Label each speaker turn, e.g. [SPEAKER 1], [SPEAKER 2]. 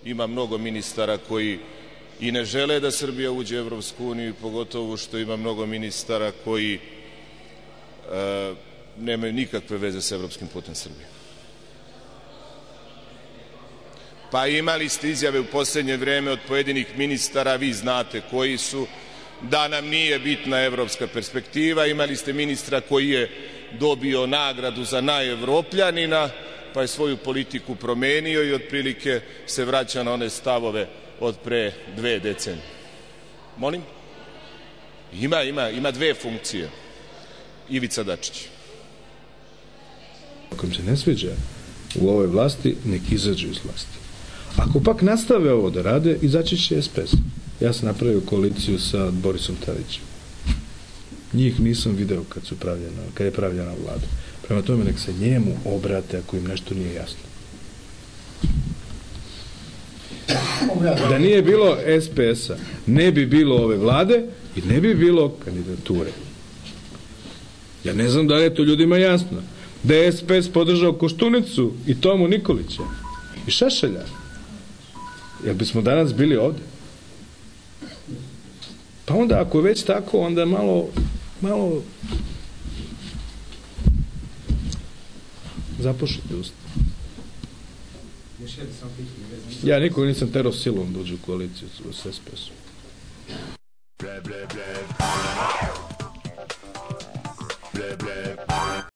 [SPEAKER 1] Ima mnogo ministara koji i ne žele da Srbija uđe u Evropsku uniju, pogotovo što ima mnogo ministara koji nemaju nikakve veze s evropskim putem Srbije. Pa imali ste izjave u poslednje vreme od pojedinih ministara, vi znate koji su, da nam nije bitna evropska perspektiva. Imali ste ministra koji je dobio nagradu za najevropljanina, pa je svoju politiku promenio i otprilike se vraća na one stavove od pre 2 decenije. Molim? Ima 2 funkcije. Ivica Dačić.
[SPEAKER 2] Ako im se ne sviđa u ovoj vlasti, nek izađu iz vlasti. Ako pak nastave ovo da rade, izaći će SPS. Ja sam napravio koaliciju sa Borisom Tadićem. Njih nisam video kad je pravljena vlada. Prema tome, nek se njemu obrate ako im nešto nije jasno. Da nije bilo SPS-a, ne bi bilo ove vlade i ne bi bilo kandidature. Ja ne znam da li je to ljudima jasno. Da je SPS podržao Koštunicu i Tomu Nikolića i Šešelja. Jel bismo danas bili ovde? Pa onda, ako je već tako, onda malo zapušite usta. Ja nikog nisam terao silom da uđu u koaliciju s SPS-om. Ble, ble, ble. Ble, ble.